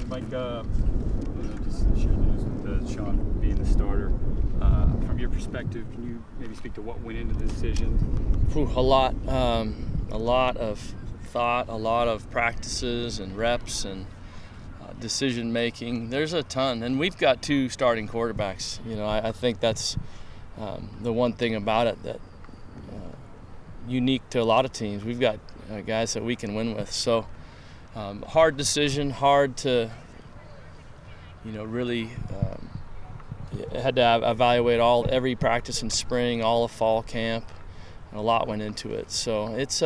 Mike, just sharing the news with Sean being the starter. From your perspective, can you maybe speak to what went into the decision? A lot of thought, a lot of practices and reps and decision making. There's a ton, and we've got 2 starting quarterbacks. I think that's the one thing about it that unique to a lot of teams. We've got guys that we can win with. So hard decision, hard to really had to evaluate every practice in spring, all of fall camp. A lot went into it. So it's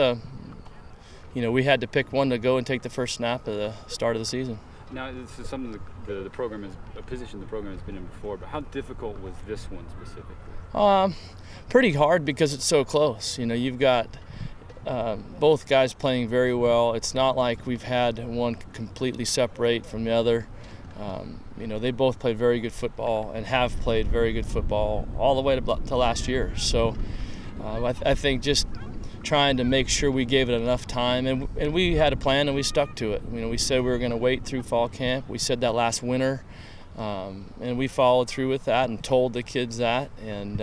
we had to pick one to go and take the first snap at the start of the season. Now, this is something the program is a position the program has been in before, but how difficult was this one specifically? Pretty hard because it's so close. You've got both guys playing very well. It's not like we've had one completely separate from the other. They both played very good football and have played very good football all the way to last year. So I think just trying to make sure we gave it enough time, and we had a plan and we stuck to it. We said we were going to wait through fall camp. We said that last winter, and we followed through with that and told the kids that, and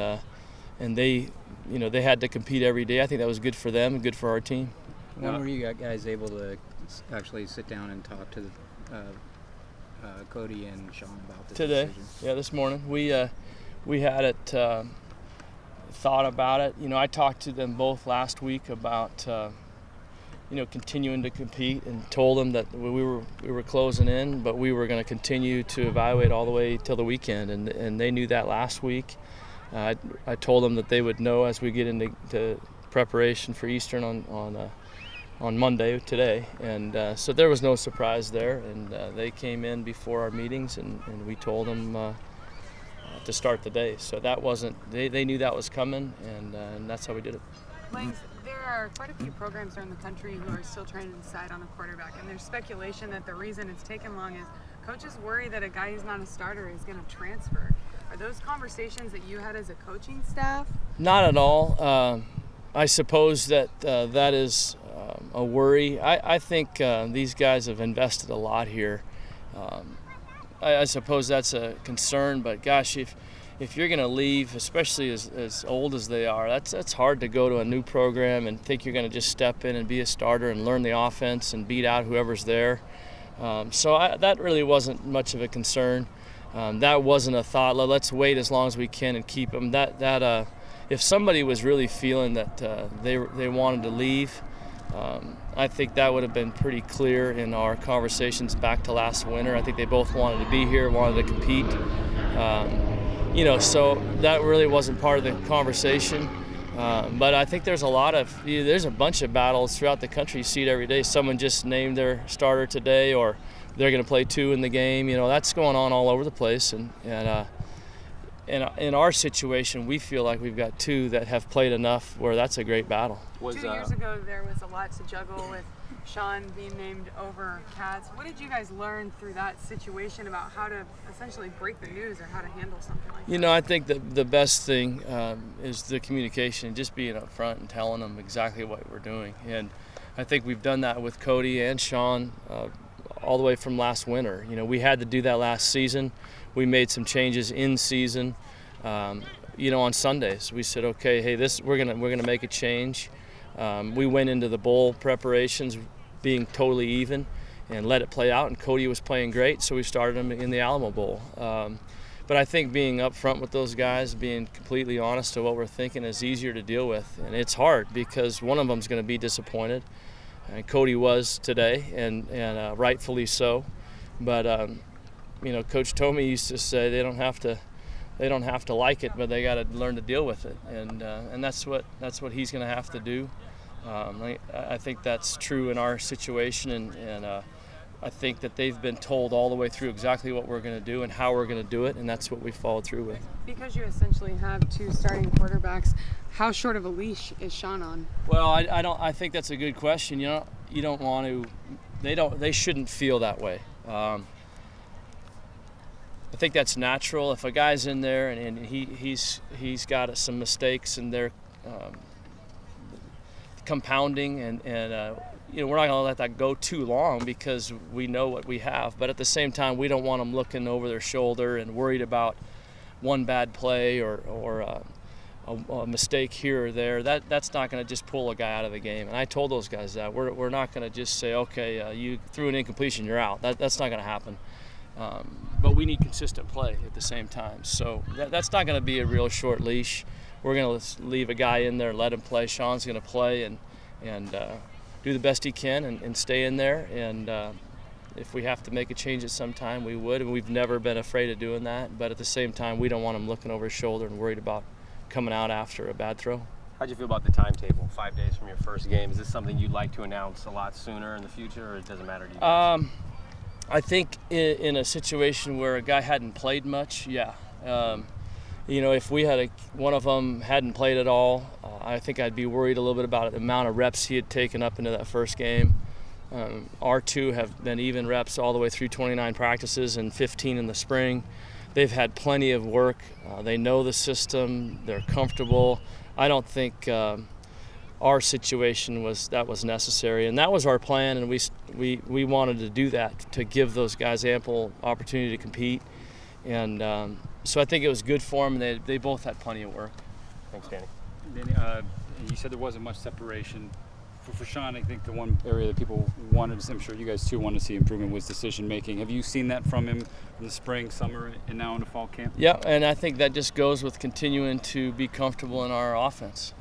they they had to compete every day. I think that was good for them and good for our team. When were you guys able to actually sit down and talk to Cody and Sean about this decision? Yeah, this morning we had it. Thought about it. I talked to them both last week about continuing to compete, and told them that we were closing in, but we were going to continue to evaluate all the way till the weekend, and they knew that last week. I told them that they would know as we get into preparation for Eastern on Monday today, and so there was no surprise there, and they came in before our meetings, and we told them to start the day. So that wasn't, they knew that was coming, and that's how we did it. Langs, there are quite a few programs around the country who are still trying to decide on a quarterback, and there's speculation that the reason it's taken long is coaches worry that a guy who's not a starter is going to transfer. Are those conversations that you had as a coaching staff? Not at all. I suppose that that is a worry. I think these guys have invested a lot here. I suppose that's a concern, but gosh, if you're going to leave, especially as old as they are, that's hard to go to a new program and think you're going to just step in and be a starter and learn the offense and beat out whoever's there. So that really wasn't much of a concern. That wasn't a thought. Let's wait as long as we can and keep them. If somebody was really feeling that they wanted to leave, I think that would have been pretty clear in our conversations back to last winter. I think they both wanted to be here, wanted to compete. So that really wasn't part of the conversation. But I think there's a bunch of battles throughout the country. You see it every day. Someone just named their starter today, or they're going to play 2 in the game. That's going on all over the place. And in our situation, we feel like we've got 2 that have played enough where that's a great battle. 2 years ago, there was a lot to juggle with Sean being named over Kaz. What did you guys learn through that situation about how to essentially break the news or how to handle something like that? I think the best thing is the communication, just being up front and telling them exactly what we're doing. And I think we've done that with Cody and Sean all the way from last winter. We had to do that last season. We made some changes in season. On Sundays, we said, okay, hey, we're gonna make a change. We went into the bowl preparations being totally even and let it play out, and Cody was playing great, so we started him in the Alamo Bowl. But I think being upfront with those guys, being completely honest to what we're thinking, is easier to deal with. And it's hard because one of them's going to be disappointed, and Cody was today, and rightfully so. But Coach Tomey used to say they don't have to like it, but they got to learn to deal with it, and that's what he's going to have to do. I think that's true in our situation, and I think that they've been told all the way through exactly what we're going to do and how we're going to do it, and that's what we followed through with. Because you essentially have 2 starting quarterbacks, how short of a leash is Sean on? Well, I think that's a good question. You don't want to. They shouldn't feel that way. I think that's natural. If a guy's in there and he's got some mistakes and they're compounding and we're not going to let that go too long because we know what we have. But at the same time, we don't want them looking over their shoulder and worried about one bad play or a mistake here or there. That's not going to just pull a guy out of the game. And I told those guys that we're not going to just say, okay, you threw an incompletion, you're out. That's not going to happen. But we need consistent play at the same time. So that's not going to be a real short leash. We're going to leave a guy in there, let him play. Sean's going to play and do the best he can and stay in there. And if we have to make a change at some time, we would. And we've never been afraid of doing that. But at the same time, we don't want him looking over his shoulder and worried about coming out after a bad throw. How'd you feel about the timetable, 5 days from your first game? Is this something you'd like to announce a lot sooner in the future, or it doesn't matter to you guys? I think in a situation where a guy hadn't played much, yeah. If we had one of them hadn't played at all, I think I'd be worried a little bit about the amount of reps he had taken up into that first game. Our two have been even reps all the way through 29 practices and 15 in the spring. They've had plenty of work. They know the system. They're comfortable. I don't think our situation was necessary, and that was our plan. And we wanted to do that to give those guys ample opportunity to compete. And so I think it was good for them. They both had plenty of work. Thanks, Danny. Danny, you said there wasn't much separation. For Sean, I think the one area that people wanted, I'm sure you guys too wanted to see improvement, was decision making. Have you seen that from him in the spring, summer, and now in the fall camp? Yeah, and I think that just goes with continuing to be comfortable in our offense.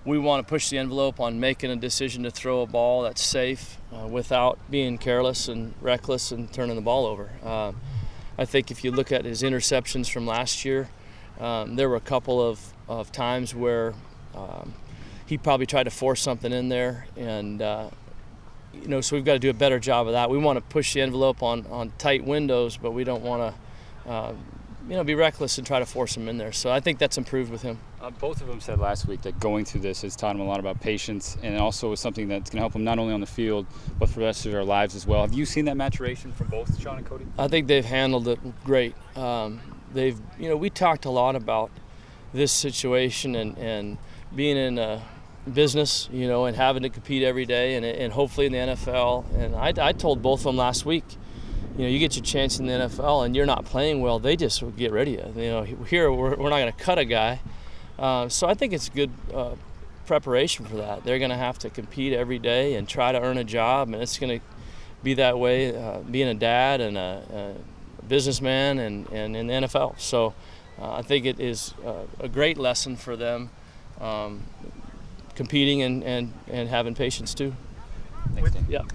We want to push the envelope on making a decision to throw a ball that's safe without being careless and reckless and turning the ball over. I think if you look at his interceptions from last year, there were a couple of times where he probably tried to force something in there, and so we've got to do a better job of that. We want to push the envelope on tight windows, but we don't want to be reckless and try to force them in there. So I think that's improved with him. Both of them said last week that going through this has taught them a lot about patience, and also is something that's going to help them not only on the field but for the rest of their lives as well. Have you seen that maturation from both Sean and Cody? I think they've handled it great. We talked a lot about this situation and being in a business, and having to compete every day, and hopefully in the NFL. And I told both of them last week, you get your chance in the NFL and you're not playing well, they just will get rid of you. Here we're not going to cut a guy. So I think it's good preparation for that. They're going to have to compete every day and try to earn a job, and it's going to be that way being a dad and a businessman and in the NFL. So I think it is a great lesson for them. Competing and having patience too. Thanks, Dan. Yeah.